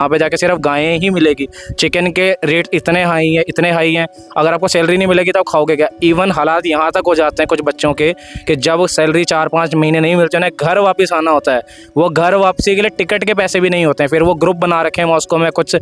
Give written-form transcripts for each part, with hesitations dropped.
वहाँ पे जाके सिर्फ गायें ही मिलेगी। चिकन के रेट इतने हाई हैं, अगर आपको सैलरी नहीं मिलेगी तो आप खाओगे क्या? इवन हालात यहाँ तक हो जाते हैं कुछ बच्चों के कि जब सैलरी 4-5 महीने नहीं मिलते उन्हें घर वापस आना होता है। वो घर वापसी के लिए टिकट के पैसे भी नहीं होते हैं। फिर वो ग्रुप बना रखे हैं मॉस्को में, कुछ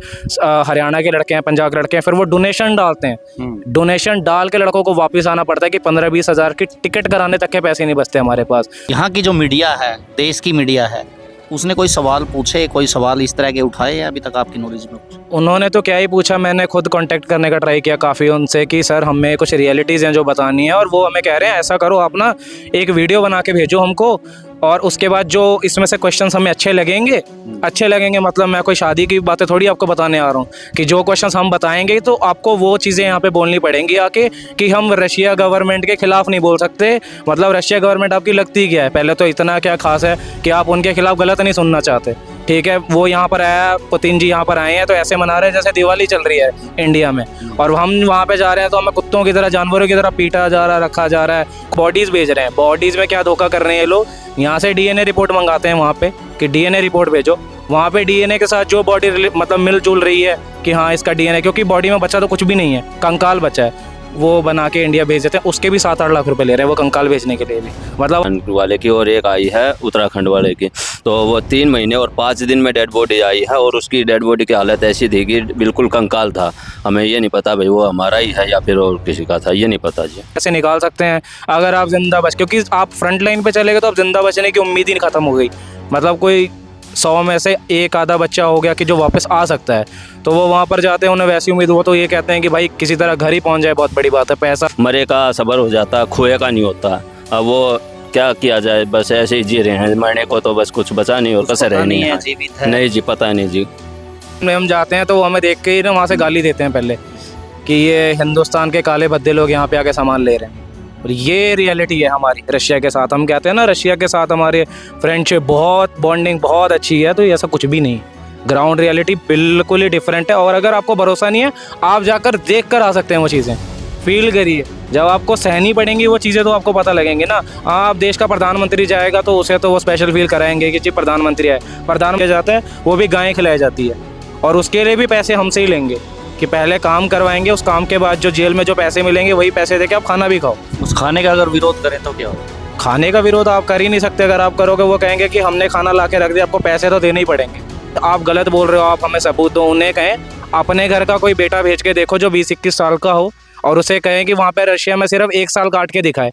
हरियाणा के लड़के हैं, पंजाब के लड़के हैं, फिर वो डोनेशन डालते हैं। डोनेशन डाल के लड़कों को वापस आना पड़ता है कि 15-20 हज़ार की टिकट कराने तक के पैसे नहीं बचते हमारे पास। यहाँ की जो मीडिया है, देश की मीडिया है, उसने कोई सवाल पूछे, कोई सवाल इस तरह के उठाए या अभी तक आपकी नॉलेज में? उन्होंने तो क्या ही पूछा, मैंने खुद कांटेक्ट करने का ट्राई किया काफ़ी उनसे कि सर हमें कुछ रियलिटीज़ हैं जो बतानी है, और वो हमें कह रहे हैं ऐसा करो आप ना एक वीडियो बना के भेजो हमको, और उसके बाद जो इसमें से क्वेश्चंस हमें अच्छे लगेंगे मतलब मैं कोई शादी की बातें थोड़ी आपको बताने आ रहा हूँ कि जो क्वेश्चंस हम बताएंगे तो आपको वो चीज़ें यहाँ पे बोलनी पड़ेंगी आके कि हम रशिया गवर्नमेंट के खिलाफ नहीं बोल सकते। मतलब रशिया गवर्नमेंट आपकी लगती क्या है? पहले तो इतना क्या खास है कि आप उनके खिलाफ गलत नहीं सुनना चाहते, ठीक है? वो यहाँ पर आया, पुतिन जी यहाँ पर आए हैं तो ऐसे मना रहे हैं जैसे दिवाली चल रही है इंडिया में, और हम वहाँ पे जा रहे हैं तो हमें कुत्तों की तरह, जानवरों की तरह पीटा जा रहा है, रखा जा रहा है, बॉडीज़ भेज रहे हैं। बॉडीज़ में क्या धोखा कर रहे हैं ये लोग? यहाँ से डीएनए रिपोर्ट मंगाते हैं वहाँ पे कि डीएनए रिपोर्ट भेजो, वहाँ पे डीएनए के साथ जो बॉडी मतलब मिलजुल रही है कि हाँ इसका डीएनए, क्योंकि बॉडी में बच्चा तो कुछ भी नहीं है, कंकाल बचा है, वो बना के इंडिया भेज देते हैं। उसके भी 7-8 लाख रुपए ले रहे हैं वो कंकाल भेजने के लिए भी। मतलब वाले की और एक आई है उत्तराखंड वाले की, तो वो 3 महीने और 5 दिन में डेड बॉडी आई है, और उसकी डेड बॉडी की हालत ऐसी थी कि बिल्कुल कंकाल था। हमें ये नहीं पता भाई वो हमारा ही है या फिर और किसी का था, ये नहीं पता जी। कैसे निकाल सकते हैं अगर आप जिंदा बच, क्योंकि आप फ्रंट लाइन पे चले गए तो आप जिंदा बचने की उम्मीद ही खत्म हो गई। मतलब कोई 100 में से एक आधा बच्चा हो गया कि जो वापस आ सकता है, तो वो वहाँ पर जाते हैं, उन्हें वैसी उम्मीद, वो तो ये कहते हैं कि भाई किसी तरह घर ही पहुँच जाए, बहुत बड़ी बात है। पैसा मरे का सबर हो जाता, खोए का नहीं होता। अब वो क्या किया जाए, बस ऐसे ही जी रहे हैं। मरने को तो बस कुछ बचा नहीं और कैसे रहनी है, जीवित है नहीं जी पता नहीं जी। हम जाते हैं तो वो हमें देख के ही ना वहाँ से गाली देते हैं पहले कि ये हिंदुस्तान के काले भद्दे लोग यहाँ पे आके सामान ले रहे हैं। और ये रियलिटी है हमारी रशिया के साथ। हम कहते हैं ना रशिया के साथ हमारे फ्रेंडशिप बहुत, बॉन्डिंग बहुत अच्छी है, तो ये ऐसा कुछ भी नहीं। ग्राउंड रियलिटी बिल्कुल ही डिफरेंट है। और अगर आपको भरोसा नहीं है, आप जाकर देख कर आ सकते हैं, वो चीज़ें फील करिए। जब आपको सहनी पड़ेंगी वो चीज़ें तो आपको पता लगेंगे ना। आप देश का प्रधानमंत्री जाएगा तो उसे तो वो स्पेशल फील कराएंगे कि जी प्रधानमंत्री है। प्रधानमंत्री जाता है वो भी गायें खिलाई जाती है, और उसके लिए भी पैसे हमसे ही लेंगे कि पहले काम करवाएंगे, उस काम के बाद जो जेल में जो पैसे मिलेंगे वही पैसे देके आप खाना भी खाओ। उस खाने का अगर विरोध करें तो क्या होगा? खाने का विरोध आप कर ही नहीं सकते। अगर आप करोगे वो कहेंगे कि हमने खाना ला के रख दिया, आपको पैसे तो देने ही पड़ेंगे। आप गलत बोल रहे हो, आप हमें सबूत दो। उन्हें कहें अपने घर का कोई बेटा भेज के देखो जो 20-21 साल का हो, और उसे कहें कि वहाँ पर रशिया में सिर्फ 1 साल काट के दिखाए,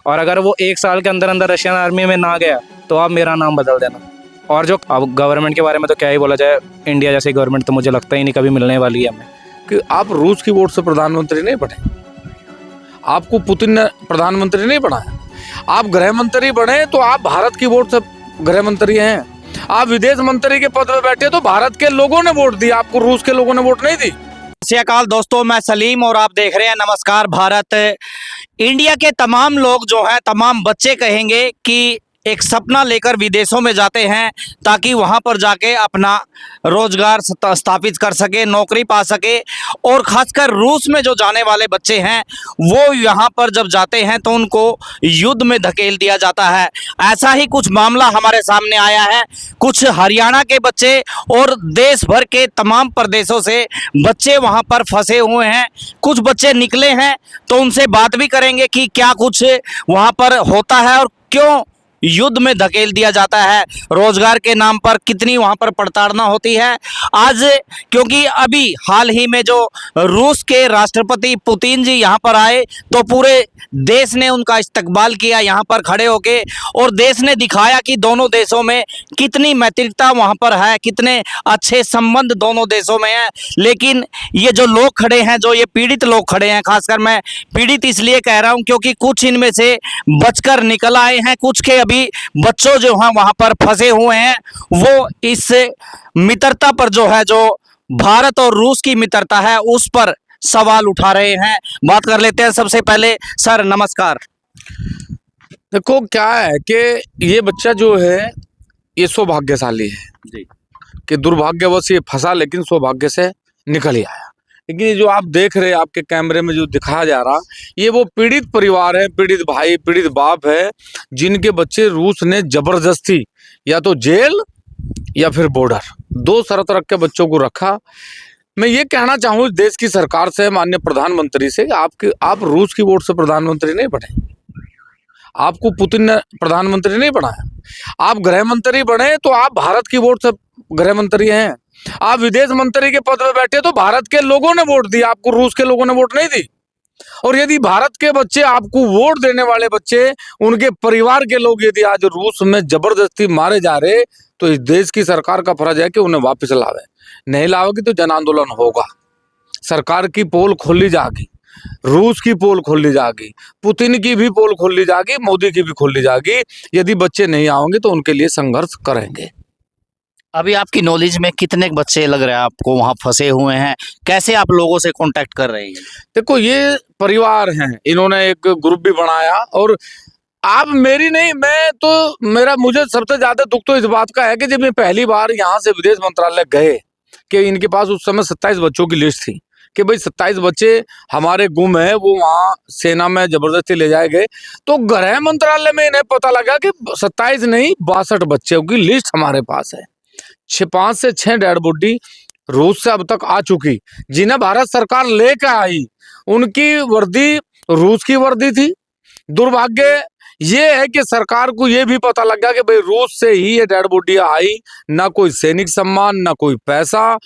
और अगर वो 1 साल के अंदर अंदर रशियन आर्मी में ना गया तो आप मेरा नाम बदल देना। और जो अब गवर्नमेंट के बारे में तो क्या ही बोला जाए, इंडिया जैसी गवर्नमेंट तो मुझे लगता ही नहीं कभी मिलने वाली है हमें। कि आप रूस की वोट से प्रधानमंत्री नहीं बने, आपको पुतिन ने प्रधानमंत्री नहीं बनाया। आप गृह मंत्री बने तो आप भारत की वोट से गृह मंत्री हैं। आप विदेश मंत्री के पद पर बैठे तो भारत के लोगों ने वोट दी, आपको रूस के लोगों ने वोट नहीं दी। नमस्कार दोस्तों, मैं सलीम और आप देख रहे हैं नमस्कार भारत। इंडिया के तमाम लोग जो हैं, तमाम बच्चे कहेंगे कि एक सपना लेकर विदेशों में जाते हैं ताकि वहां पर जाके अपना रोजगार स्थापित कर सके, नौकरी पा सके। और खासकर रूस में जो जाने वाले बच्चे हैं वो यहाँ पर जब जाते हैं तो उनको युद्ध में धकेल दिया जाता है। ऐसा ही कुछ मामला हमारे सामने आया है। कुछ हरियाणा के बच्चे और देश भर के तमाम प्रदेशों से बच्चे वहाँ पर फंसे हुए हैं। कुछ बच्चे निकले हैं तो उनसे बात भी करेंगे कि क्या कुछ वहाँ पर होता है और क्यों युद्ध में धकेल दिया जाता है, रोजगार के नाम पर कितनी वहां पर प्रताड़ना होती है। आज क्योंकि अभी हाल ही में जो रूस के राष्ट्रपति पुतिन जी यहां पर आए तो पूरे देश ने उनका इस्तकबाल किया यहां पर खड़े होके, और देश ने दिखाया कि दोनों देशों में कितनी मैत्रिता वहां पर है, कितने अच्छे संबंध दोनों देशों में है। लेकिन ये जो लोग खड़े हैं, जो ये पीड़ित लोग खड़े हैं, खासकर मैं पीड़ित इसलिए कह रहा हूं क्योंकि कुछ इनमें से बचकर निकल आए हैं, कुछ के अभी बच्चों जो हैं वहां पर फंसे हुए हैं। वो इस मित्रता पर जो है, जो भारत और रूस की मित्रता है, उस पर सवाल उठा रहे हैं। बात कर लेते हैं। सबसे पहले सर नमस्कार। देखो क्या है कि ये बच्चा जो है ये सौभाग्यशाली है जी, कि दुर्भाग्यवश ये फंसा, लेकिन सौभाग्य से निकल ही आया। लेकिन ये जो आप देख रहे हैं आपके कैमरे में जो दिखाया जा रहा, ये वो पीड़ित परिवार है, पीड़ित भाई, पीड़ित बाप है, जिनके बच्चे रूस ने जबरदस्ती या तो जेल या फिर बॉर्डर, दो शर्त रख के बच्चों को रखा। मैं ये कहना चाहूँ देश की सरकार से, माननीय प्रधानमंत्री से, आप रूस की वोट से प्रधानमंत्री नहीं बने, आपको पुतिन ने प्रधानमंत्री नहीं बनाया। आप गृह मंत्री बने तो आप भारत की वोट से गृह मंत्री हैं। आप विदेश मंत्री के पद पे बैठे तो भारत के लोगों ने वोट दी, आपको रूस के लोगों ने वोट नहीं दी। और यदि भारत के बच्चे, आपको वोट देने वाले बच्चे, उनके परिवार के लोग यदि आज रूस में जबरदस्ती मारे जा रहे, तो इस देश की सरकार का फर्ज है कि उन्हें वापस लावे। नहीं लाओगी तो जन आंदोलन होगा। सरकार की पोल खोली जाएगी, रूस की पोल खोली जाएगी, पुतिन की भी पोल खोली जाएगी, मोदी की भी खोली जाएगी। यदि बच्चे नहीं आओगे तो उनके लिए संघर्ष करेंगे। अभी आपकी नॉलेज में कितने बच्चे लग रहे हैं आपको वहाँ फंसे हुए हैं? कैसे आप लोगों से कांटेक्ट कर रहे हैं? देखो, ये परिवार हैं, इन्होंने एक ग्रुप भी बनाया। और आप मेरी नहीं, मुझे सबसे ज्यादा दुख तो इस बात का है कि जब मैं पहली बार यहाँ से विदेश मंत्रालय गए, कि इनके पास उस समय 27 बच्चों की लिस्ट थी कि भाई 27 बच्चे हमारे गुम है, वो वहाँ सेना में जबरदस्ती ले जाए गए। तो गृह मंत्रालय में इन्हें पता लगा कि 27 नहीं 62 बच्चों की लिस्ट हमारे पास है। 5 से 6 डेड बॉडी रूस से अब तक आ चुकी, जिन्हें भारत सरकार लेकर आई, उनकी वर्दी रूस की वर्दी थी। दुर्भाग्य ये है कि सरकार को ये भी पता लगा कि भाई रूस से ही ये डेड बॉडी आई, ना कोई सैनिक सम्मान, ना कोई पैसा।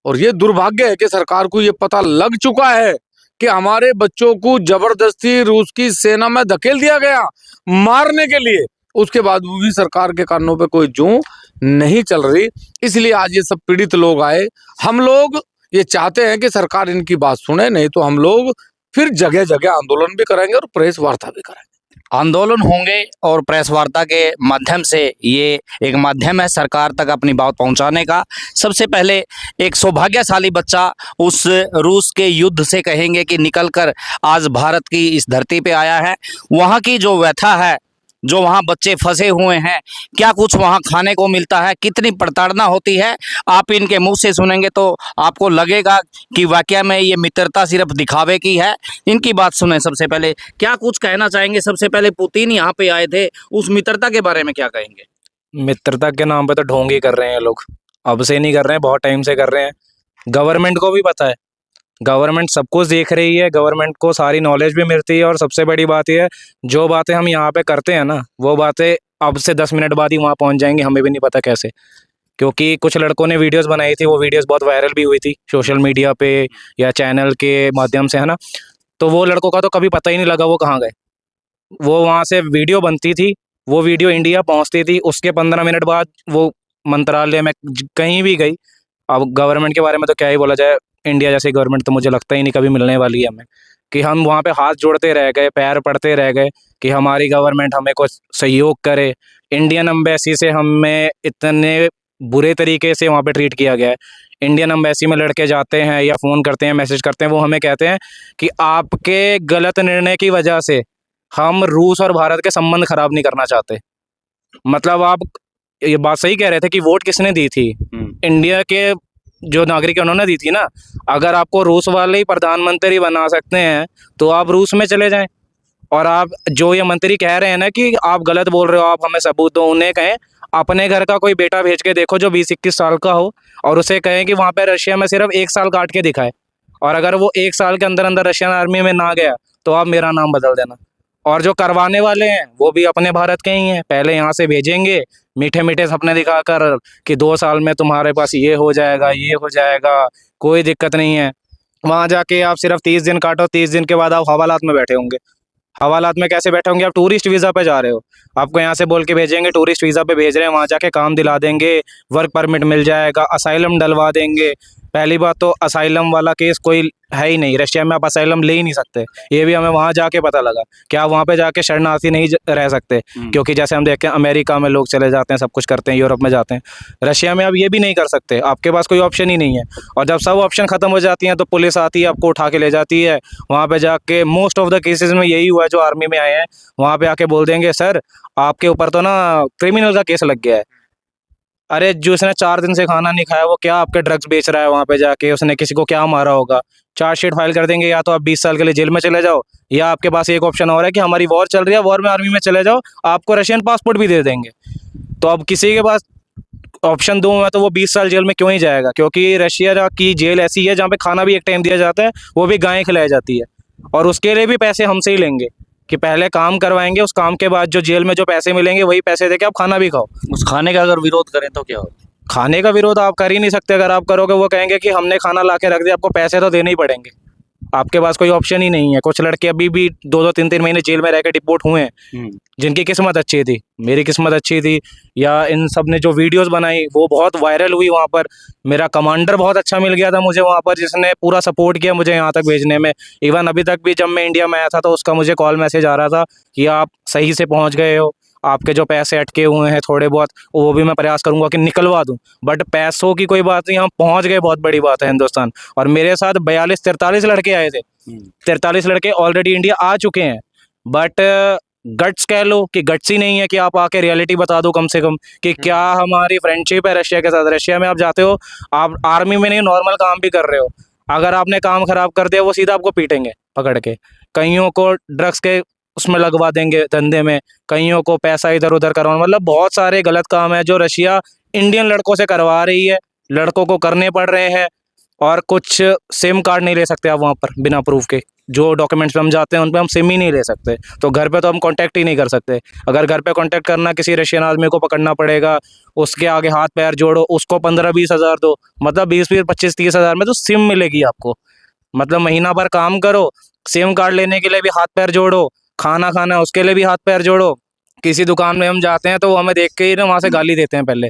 और ये दुर्भाग्य है कि सरकार को ये पता लग चुका है कि हमारे बच्चों को जबरदस्ती रूस की सेना में धकेल दिया गया मारने के लिए। उसके बाद भी सरकार के कानों पे कोई जूं नहीं चल रही। इसलिए आज ये सब पीड़ित लोग आए। हम लोग ये चाहते हैं कि सरकार इनकी बात सुने, नहीं तो हम लोग फिर जगह जगह आंदोलन भी करेंगे और प्रेस वार्ता भी करेंगे। आंदोलन होंगे और प्रेस वार्ता के माध्यम से ये एक माध्यम है सरकार तक अपनी बात पहुंचाने का। सबसे पहले एक सौभाग्यशाली बच्चा उस रूस के युद्ध से कहेंगे कि निकलकर आज भारत की इस धरती पे आया है। वहाँ की जो व्यथा है, जो वहाँ बच्चे फंसे हुए हैं, क्या कुछ वहाँ खाने को मिलता है, कितनी प्रताड़ना होती है, आप इनके मुंह से सुनेंगे तो आपको लगेगा कि वाकई में ये मित्रता सिर्फ दिखावे की है। इनकी बात सुने। सबसे पहले क्या कुछ कहना चाहेंगे? सबसे पहले पुतिन यहाँ पे आए थे, उस मित्रता के बारे में क्या कहेंगे? मित्रता के नाम पे तो ढोंग ही कर रहे हैं लोग। अब से नहीं कर रहे हैं, बहुत टाइम से कर रहे हैं। गवर्नमेंट को भी पता है, गवर्नमेंट सब कुछ देख रही है, गवर्नमेंट को सारी नॉलेज भी मिलती है। और सबसे बड़ी बात यह है, जो बातें हम यहाँ पे करते हैं ना, वो बातें अब से 10 मिनट बाद ही वहाँ पहुँच जाएंगी, हमें भी नहीं पता कैसे। क्योंकि कुछ लड़कों ने वीडियोस बनाई थी, वो वीडियोस बहुत वायरल भी हुई थी सोशल मीडिया पे या चैनल के माध्यम से, है ना। तो वो लड़कों का तो कभी पता ही नहीं लगा वो कहाँ गए। वो वहाँ से वीडियो बनती थी, वो वीडियो इंडिया पहुँचती थी, उसके 15 मिनट बाद वो मंत्रालय में कहीं भी गई। अब गवर्नमेंट के बारे में तो क्या ही बोला जाए, इंडिया जैसी गवर्नमेंट तो मुझे लगता ही नहीं कभी मिलने वाली है हमें। कि हम वहाँ पे हाथ जोड़ते रह गए, पैर पड़ते रह गए कि हमारी गवर्नमेंट हमें कुछ सहयोग करे। इंडियन एम्बेसी से हमें इतने बुरे तरीके से वहाँ पे ट्रीट किया गया है। इंडियन एम्बेसी में लड़के जाते हैं या फ़ोन करते हैं, मैसेज करते हैं, वो हमें कहते हैं कि आपके गलत निर्णय की वजह से हम रूस और भारत के संबंध खराब नहीं करना चाहते। मतलब आप ये बात सही कह रहे थे कि वोट किसने दी थी? इंडिया के जो नागरिक उन्होंने दी थी ना। अगर आपको रूस वाले ही प्रधानमंत्री बना सकते हैं तो आप रूस में चले जाएं। और आप जो ये मंत्री कह रहे हैं ना कि आप गलत बोल रहे हो, आप हमें सबूत दो, उन्हें कहें अपने घर का कोई बेटा भेज के देखो जो 20-21 साल का हो, और उसे कहें कि वहाँ पे रशिया में सिर्फ 1 साल काट के दिखाए। और अगर वो 1 साल के अंदर अंदर रशियन आर्मी में ना गया तो आप मेरा नाम बदल देना। और जो करवाने वाले हैं वो भी अपने भारत के ही हैं। पहले यहाँ से भेजेंगे मीठे मीठे सपने दिखाकर कि 2 साल में तुम्हारे पास ये हो जाएगा, ये हो जाएगा, कोई दिक्कत नहीं है। वहाँ जाके आप सिर्फ 30 दिन काटो, 30 दिन के बाद आप हवालात में बैठे होंगे। हवालात में कैसे बैठे होंगे? आप टूरिस्ट वीज़ा पे जा रहे हो, आपको यहाँ से बोल के भेजेंगे टूरिस्ट वीज़ा पे भेज रहे हैं, वहाँ जाके काम दिला देंगे, वर्क परमिट मिल जाएगा, असाइलम डलवा देंगे। पहली बात तो असाइलम वाला केस कोई है ही नहीं, रशिया में आप असाइलम ले ही नहीं सकते। ये भी हमें वहाँ जाके पता लगा कि आप वहाँ पे जाके शरणार्थी नहीं रह सकते। क्योंकि जैसे हम देखते हैं अमेरिका में लोग चले जाते हैं, सब कुछ करते हैं, यूरोप में जाते हैं, रशिया में आप ये भी नहीं कर सकते, आपके पास कोई ऑप्शन ही नहीं है। और जब सब ऑप्शन ख़त्म हो जाती हैं तो पुलिस आती है, आपको उठा के ले जाती है। वहाँ पर जाके मोस्ट ऑफ द केसेस में यही हुआ है, जो आर्मी में आए हैं वहाँ पर आके बोल देंगे सर आपके ऊपर तो ना क्रिमिनल का केस लग गया है। अरे जो उसने 4 दिन से खाना नहीं खाया वो क्या आपके ड्रग्स बेच रहा है? वहाँ पे जाके उसने किसी को क्या मारा होगा? चार्जशीट फाइल कर देंगे, या तो आप 20 साल के लिए जेल में चले जाओ, या आपके पास एक ऑप्शन और है कि हमारी वॉर चल रही है, वॉर में आर्मी में चले जाओ, आपको रशियन पासपोर्ट भी दे देंगे। तो अब किसी के पास ऑप्शन दूँ मैं तो वो 20 साल जेल में क्यों ही जाएगा, क्योंकि रशिया की जेल ऐसी है जहाँ पे खाना भी एक टाइम दिया जाता है, वो भी गायें खिलाई जाती है, और उसके लिए भी पैसे हमसे ही लेंगे कि पहले काम करवाएंगे, उस काम के बाद जो जेल में जो पैसे मिलेंगे वही पैसे देके आप खाना भी खाओ। उस खाने का अगर विरोध करें तो क्या होगा? खाने का विरोध आप कर ही नहीं सकते, अगर आप करोगे वो कहेंगे कि हमने खाना ला के रख दिया, आपको पैसे तो देने ही पड़ेंगे, आपके पास कोई ऑप्शन ही नहीं है। कुछ लड़के अभी भी 2-2 3-3 महीने जेल में रह के डिपोर्ट हुए हैं, जिनकी किस्मत अच्छी थी, मेरी किस्मत अच्छी थी, या इन सब ने जो वीडियोस बनाई वो बहुत वायरल हुई वहाँ पर। मेरा कमांडर बहुत अच्छा मिल गया था मुझे वहाँ पर, जिसने पूरा सपोर्ट किया मुझे यहाँ तक भेजने में। इवन अभी तक भी जब मैं इंडिया में आया था तो उसका मुझे कॉल मैसेज आ रहा था कि आप सही से पहुँच गए हो, आपके जो पैसे अटके हुए हैं थोड़े बहुत वो भी मैं प्रयास करूंगा कि निकलवा दूं। बट पैसों की कोई बात नहीं, हम पहुंच गए, बहुत बड़ी बात है हिंदुस्तान। और मेरे साथ 42-43 लड़के आए थे, 43 लड़के ऑलरेडी इंडिया आ चुके हैं। बट गट्स कह लो कि गट्स ही नहीं है कि आप आके रियलिटी बता दो कम से कम कि क्या हमारी फ्रेंडशिप है रशिया के साथ। रशिया में आप जाते हो, आप आर्मी में नहीं नॉर्मल काम भी कर रहे हो, अगर आपने काम खराब कर दिया वो सीधा आपको पीटेंगे पकड़ के। कईयों को ड्रग्स के उसमें लगवा देंगे धंधे में, कईयों को पैसा इधर उधर करवाना, मतलब बहुत सारे गलत काम है जो रशिया इंडियन लड़कों से करवा रही है, लड़कों को करने पड़ रहे हैं। और कुछ सिम कार्ड नहीं ले सकते आप वहाँ पर बिना प्रूफ के, जो डॉक्यूमेंट्स पे हम जाते हैं उन पे हम सिम ही नहीं ले सकते, तो घर पे तो हम कांटेक्ट ही नहीं कर सकते। अगर घर पे कांटेक्ट करना, किसी रशियन आदमी को पकड़ना पड़ेगा, उसके आगे हाथ पैर जोड़ो, उसको 15-20 हज़ार दो, मतलब 20-25-30 हज़ार में तो सिम मिलेगी आपको। मतलब महीना भर काम करो, सिम कार्ड लेने के लिए भी हाथ पैर जोड़ो, खाना खाना है उसके लिए भी हाथ पैर जोड़ो। किसी दुकान में हम जाते हैं तो वो हमें देख के ही ना वहाँ से गाली देते हैं पहले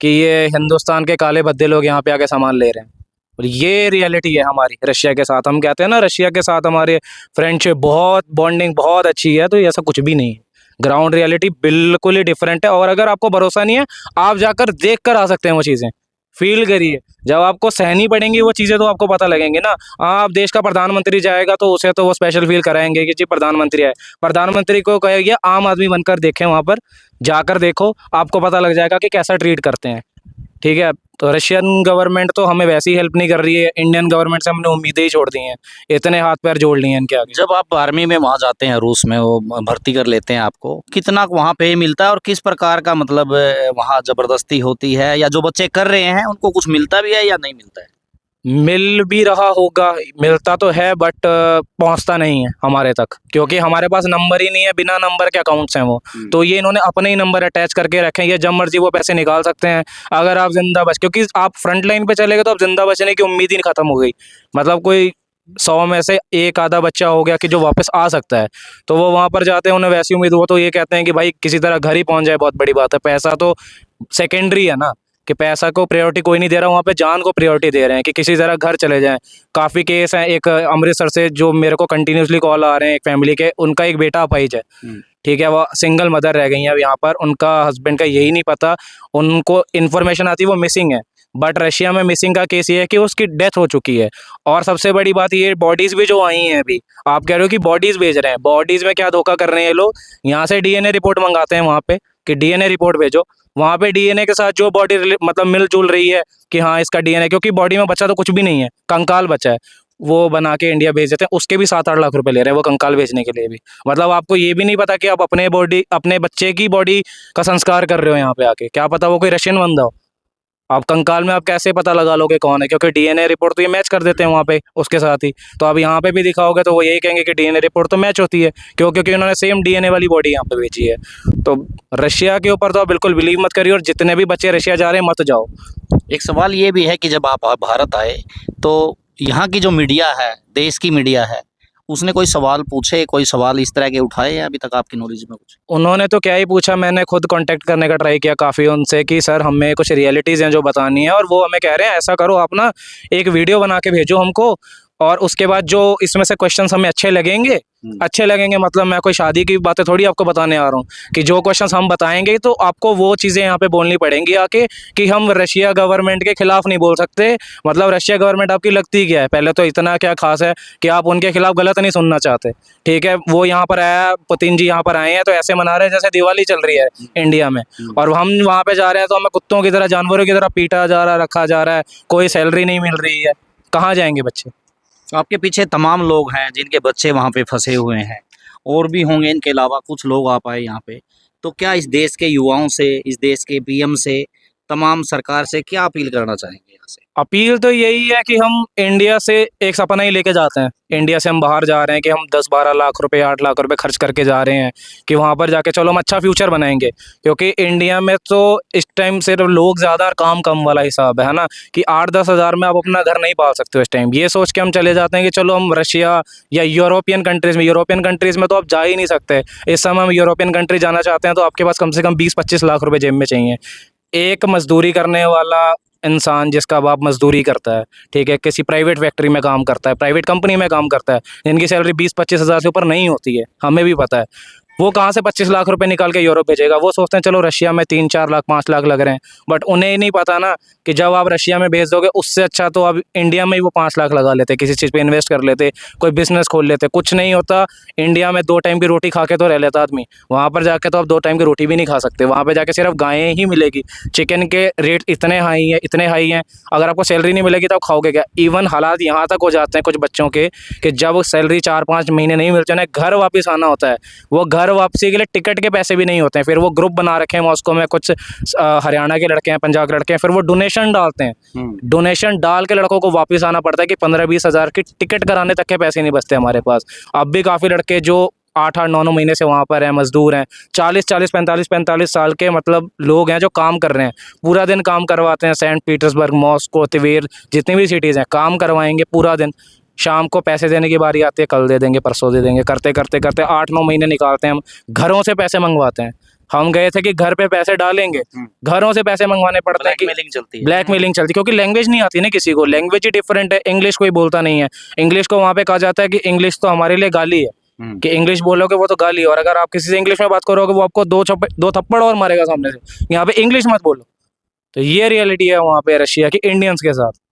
कि ये हिंदुस्तान के काले भद्दे लोग यहाँ पे आके सामान ले रहे हैं। और ये रियलिटी है हमारी रशिया के साथ। हम कहते हैं ना रशिया के साथ हमारे फ्रेंडशिप बहुत, बॉन्डिंग बहुत अच्छी है, तो ये ऐसा कुछ भी नहीं है। ग्राउंड रियलिटी बिल्कुल ही डिफरेंट है। और अगर आपको भरोसा नहीं है, आप जाकर देख कर आ सकते हैं, वो चीज़ें फील करिए। जब आपको सहनी पड़ेंगी वो चीज़ें तो आपको पता लगेंगे ना। आप देश का प्रधानमंत्री जाएगा तो उसे तो वो स्पेशल फील कराएंगे कि जी प्रधानमंत्री है। प्रधानमंत्री को कहेंगे आम आदमी बनकर देखें, वहाँ पर जाकर देखो, आपको पता लग जाएगा कि कैसा ट्रीट करते हैं। ठीक है, तो रशियन गवर्नमेंट तो हमें वैसी हेल्प नहीं कर रही है, इंडियन गवर्नमेंट से हमने उम्मीदें ही छोड़ दी हैं, इतने हाथ पैर जोड़ लिए हैं इनके आगे। जब आप आर्मी में वहाँ जाते हैं, रूस में वो भर्ती कर लेते हैं आपको, कितना वहाँ पे मिलता है और किस प्रकार का मतलब वहाँ जबरदस्ती होती है, या जो बच्चे कर रहे हैं उनको कुछ मिलता भी है या नहीं मिलता है? मिल भी रहा होगा, मिलता तो है बट पहुंचता नहीं है हमारे तक, क्योंकि हमारे पास नंबर ही नहीं है, बिना नंबर के अकाउंट्स हैं वो। तो ये इन्होंने अपने ही नंबर अटैच करके रखे हैं, ये जब मर्जी वो पैसे निकाल सकते हैं। अगर आप जिंदा बच, क्योंकि आप फ्रंट लाइन पे चले गए तो आप जिंदा बचने की उम्मीद ही खत्म हो गई। मतलब कोई 100 में से एक आधा बच्चा हो गया कि जो वापस आ सकता है, तो वो वहाँ पर जाते हैं, उन्हें वैसी उम्मीद, वो तो ये कहते हैं कि भाई किसी तरह घर ही पहुँच जाए, बहुत बड़ी बात है। पैसा तो सेकेंडरी है ना, कि पैसा को प्रायोरिटी कोई नहीं दे रहा, वहाँ पे जान को प्रायोरिटी दे रहे हैं कि किसी तरह घर चले जाएं। काफ़ी केस हैं, एक अमृतसर से जो मेरे को कंटिन्यूसली कॉल आ रहे हैं, एक फैमिली के, उनका एक बेटा अपाहिज है, ठीक है, वो सिंगल मदर रह गई हैं अब यहाँ पर, उनका हस्बैंड का यही नहीं पता, उनको इन्फॉर्मेशन आती है वो मिसिंग है, बट रशिया में मिसिंग का केस ये है कि उसकी डेथ हो चुकी है। और सबसे बड़ी बात ये, बॉडीज़ भी जो आई हैं अभी, आप कह रहे हो कि बॉडीज़ भेज रहे हैं, बॉडीज़ में क्या धोखा कर रहे हैं ये लोग, यहाँ से डीएनए रिपोर्ट मंगाते हैं वहाँ पे कि डीएनए रिपोर्ट भेजो, वहाँ पे डीएनए के साथ जो बॉडी मतलब मिलजुल रही है कि हाँ इसका डीएनए, क्योंकि बॉडी में बचा तो कुछ भी नहीं है, कंकाल बचा है, वो बना के इंडिया भेज देते हैं, उसके भी 7-8 लाख रुपए ले रहे हैं वो कंकाल भेजने के लिए भी। मतलब आपको ये भी नहीं पता कि आप अपने बच्चे की बॉडी का संस्कार कर रहे हो यहाँ पे आके, क्या पता वो कोई रशियन बंदा हो। आप कंकाल में आप कैसे पता लगा लोगे कौन है, क्योंकि डीएनए रिपोर्ट तो ये मैच कर देते हैं वहाँ पे उसके साथ ही। तो अब यहाँ पे भी दिखाओगे तो वो यही कहेंगे कि डीएनए रिपोर्ट तो मैच होती है, क्योंकि उन्होंने सेम डीएनए वाली बॉडी यहाँ पे भेजी है। तो रशिया के ऊपर तो आप बिल्कुल बिलीव मत करिए, और जितने भी बच्चे रशिया जा रहे हैं मत जाओ। एक सवाल ये भी है कि जब आप भारत आए तो यहाँ की जो मीडिया है, देश की मीडिया है, उसने कोई सवाल पूछे, कोई सवाल इस तरह के उठाए हैं अभी तक आपकी नॉलेज में कुछ? उन्होंने तो क्या ही पूछा, मैंने खुद कांटेक्ट करने का ट्राई किया काफ़ी उनसे कि सर हमें कुछ रियलिटीज़ हैं जो बतानी है, और वो हमें कह रहे हैं ऐसा करो आप ना एक वीडियो बना के भेजो हमको, और उसके बाद जो इसमें से क्वेश्चंस हमें अच्छे लगेंगे, मतलब मैं कोई शादी की बातें थोड़ी आपको बताने आ रहा हूँ, कि जो क्वेश्चंस हम बताएंगे तो आपको वो चीज़ें यहाँ पे बोलनी पड़ेंगी आके, कि हम रशिया गवर्नमेंट के खिलाफ नहीं बोल सकते। मतलब रशिया गवर्नमेंट आपकी लगती क्या है, पहले तो इतना क्या खास है कि आप उनके खिलाफ गलत नहीं सुनना चाहते, ठीक है। वो यहाँ पर आया, पुतिन जी यहाँ पर आए हैं तो ऐसे मना रहे हैं जैसे दिवाली चल रही है इंडिया में, और हम वहाँ पर जा रहे हैं तो हमें कुत्तों की तरह, जानवरों की तरह पीटा जा रहा है, रखा जा रहा है, कोई सैलरी नहीं मिल रही है, कहाँ जाएंगे बच्चे। आपके पीछे तमाम लोग हैं जिनके बच्चे वहाँ पे फंसे हुए हैं, और भी होंगे इनके अलावा कुछ लोग आप आए यहाँ पे, तो क्या इस देश के युवाओं से, इस देश के पीएम से तमाम सरकार से क्या अपील करना चाहेंगे यहाँ से? अपील तो यही है कि हम इंडिया से एक सपना ही लेके जाते हैं। इंडिया से हम बाहर जा रहे हैं कि हम 10-12 लाख रुपए 8 लाख रुपए खर्च करके जा रहे हैं कि वहाँ पर जाके चलो हम अच्छा फ्यूचर बनाएंगे, क्योंकि इंडिया में तो इस टाइम सिर्फ लोग ज़्यादा और काम कम वाला हिसाब है ना, कि 8-10 हज़ार में आप अपना घर नहीं पाल सकते हो इस टाइम। ये सोच के हम चले जाते हैं कि चलो हम रशिया या यूरोपियन कंट्रीज़ में तो आप जा ही नहीं सकते। इस समय हम यूरोपियन कंट्री जाना चाहते हैं तो आपके पास कम से कम 20-25 लाख रुपए जेब में चाहिए। एक मजदूरी करने वाला इंसान जिसका बाप मजदूरी करता है, ठीक है, किसी प्राइवेट फैक्ट्री में काम करता है, प्राइवेट कंपनी में काम करता है, जिनकी सैलरी 20-25 हज़ार से ऊपर नहीं होती है, हमें भी पता है, वो कहाँ से 25 लाख रुपए निकाल के यूरोप भेजेगा। वो सोचते हैं चलो रशिया में 3-4 लाख 5 लाख लग रहे हैं, बट उन्हें ही नहीं पता ना कि जब आप रशिया में भेज दोगे उससे अच्छा तो आप इंडिया में ही वो 5 लाख लगा लेते, किसी चीज़ पे इन्वेस्ट कर लेते, कोई बिजनेस खोल लेते। कुछ नहीं होता, इंडिया में 2 टाइम की रोटी खा के तो रह लेता आदमी, वहाँ पर जाके तो आप 2 टाइम की रोटी भी नहीं खा सकते। वहाँ पर जाके सिर्फ गायें ही मिलेगी, चिकन के रेट इतने हाई हैं, अगर आपको सैलरी नहीं मिलेगी तो आप खाओगे क्या। इवन हालात यहाँ तक हो जाते हैं कुछ बच्चों के कि जब सैलरी 4-5 महीने नहीं मिलते उन्हें घर वापस आना होता है, वो घर वापसी के लिए टिकट के पैसे भी नहीं होते हैं। फिर वो ग्रुप बना रखे हैं मॉस्को में, कुछ हरियाणा के लड़के हैं, पंजाब के लड़के हैं, फिर वो डोनेशन डालते हैं, डोनेशन डाल के लड़कों को वापस आना पड़ता है कि 15-20 हज़ार की टिकट कराने तक के पैसे नहीं बचते हमारे पास। अब भी काफ़ी लड़के जो 8-8 9-9 महीने से वहाँ पर हैं, मजदूर हैं, 40-40 45-45 साल के मतलब लोग हैं जो काम कर रहे हैं, पूरा दिन काम करवाते हैं। सेंट पीटर्सबर्ग, मॉस्को, तिवेर, जितनी भी सिटीज़ हैं, काम करवाएंगे पूरा दिन, शाम को पैसे देने की बारी आती है, कल दे देंगे, परसों दे देंगे, करते करते करते 8-9 महीने निकालते हैं। हम घरों से पैसे मंगवाते हैं, हम गए थे कि घर पे पैसे डालेंगे, घरों से पैसे मंगवाने पड़ते हैं कि ब्लैकमेलिंग चलती है। ब्लैकमेलिंग चलती, क्योंकि लैंग्वेज नहीं आती ना किसी को, लैंग्वेज ही डिफरेंट है, इंग्लिश कोई बोलता नहीं है। इंग्लिश को वहाँ पे कहा जाता है कि इंग्लिश तो हमारे लिए गाली है, कि इंग्लिश बोलोगे वो तो गाली है, और अगर आप किसी से इंग्लिश में बात करोगे वो आपको 2 थप्पड़ और मारेगा सामने से, यहाँ पे इंग्लिश मत बोलो। तो ये रियलिटी है वहाँ पे रशिया की इंडियंस के साथ।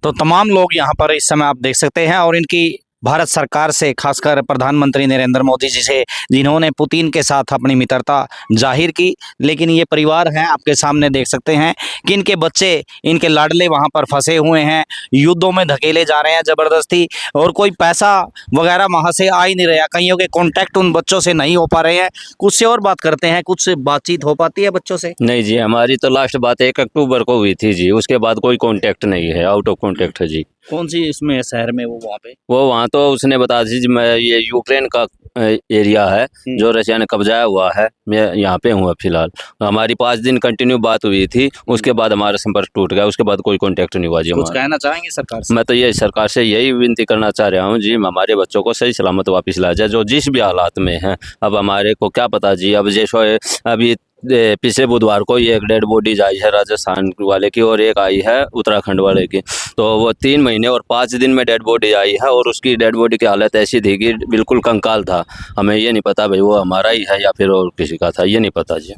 तो तमाम लोग यहाँ पर इस समय आप देख सकते हैं, और इनकी भारत सरकार से, खासकर प्रधानमंत्री नरेंद्र मोदी जी से, जिन्होंने पुतिन के साथ अपनी मित्रता जाहिर की, लेकिन ये परिवार हैं, आपके सामने देख सकते हैं कि इनके बच्चे, इनके लाडले वहाँ पर फंसे हुए हैं, युद्धों में धकेले जा रहे हैं ज़बरदस्ती, और कोई पैसा वगैरह वहाँ से आ ही नहीं रहा, कईयों के कॉन्टैक्ट उन बच्चों से नहीं हो पा रहे हैं। कुछ से और बात करते हैं, कुछ बातचीत हो पाती है बच्चों से? नहीं जी, हमारी तो लास्ट बात 1 अक्टूबर को हुई थी जी, उसके बाद कोई कांटेक्ट नहीं है, आउट ऑफ कांटेक्ट है जी। कौन सी इसमें शहर में वो वहाँ पे? वो वहाँ तो उसने बता दी जी, मैं ये यूक्रेन का एरिया है जो रशिया ने कब्जाया हुआ है, मैं यहाँ पे हूँ फिलहाल। हमारी 5 दिन कंटिन्यू बात हुई थी, उसके बाद हमारा संपर्क टूट गया, उसके बाद कोई कांटेक्ट नहीं हुआ जी कुछ हमारा। कहना चाहेंगे सरकार से? मैं तो ये सरकार से यही विनती करना चाह रहा हूँ जी, हमारे बच्चों को सही सलामत वापस लाया जाए, जो जिस भी हालात में हैं। अब हमारे को क्या पता जी, अब जैसे अभी पिछले बुधवार को ये एक डेड बॉडी आई है राजस्थान वाले की, और एक आई है उत्तराखंड वाले की। तो वो 3 महीने और 5 दिन में डेड बॉडी आई है, और उसकी डेड बॉडी की हालत ऐसी थी कि बिल्कुल कंकाल था। हमें ये नहीं पता भाई वो हमारा ही है या फिर और किसी का था, ये नहीं पता जी।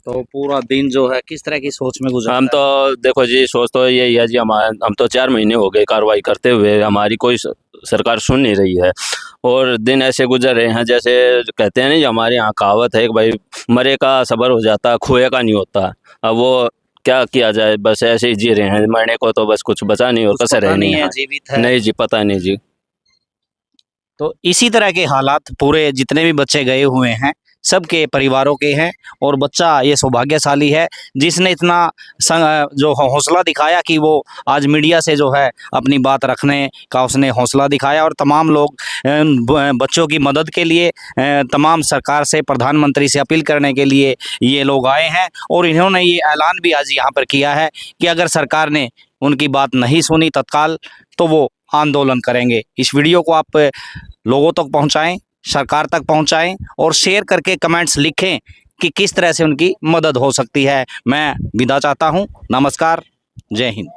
तो पूरा दिन जो है किस तरह की सोच में गुजरा? हम तो देखो जी, सोच तो यही है जी, हम तो 4 महीने हो गए कार्रवाई करते हुए, हमारी कोई सरकार सुन नहीं रही है, और दिन ऐसे गुजर रहे हैं जैसे कहते हैं ना जी, हमारे यहाँ कहावत है कि भाई मरे का सबर हो जाता, खोए का नहीं होता। अब वो क्या किया जाए, बस ऐसे ही जी रहे हैं, मरने को तो बस कुछ बचा नहीं और कुछ कसर पता है नहीं नहीं है है। जीवित है? नहीं जी, पता नहीं जी। तो इसी तरह के हालात पूरे जितने भी बच्चे गए हुए हैं सबके परिवारों के हैं, और बच्चा ये सौभाग्यशाली है जिसने इतना जो हौसला दिखाया कि वो आज मीडिया से जो है अपनी बात रखने का उसने हौसला दिखाया। और तमाम लोग बच्चों की मदद के लिए तमाम सरकार से, प्रधानमंत्री से अपील करने के लिए ये लोग आए हैं, और इन्होंने ये ऐलान भी आज यहाँ पर किया है कि अगर सरकार ने उनकी बात नहीं सुनी तत्काल तो वो आंदोलन करेंगे। इस वीडियो को आप लोगों तक पहुँचाएँ, सरकार तक पहुंचाएं, और शेयर करके कमेंट्स लिखें कि किस तरह से उनकी मदद हो सकती है। मैं विदा चाहता हूं। नमस्कार, जय हिंद।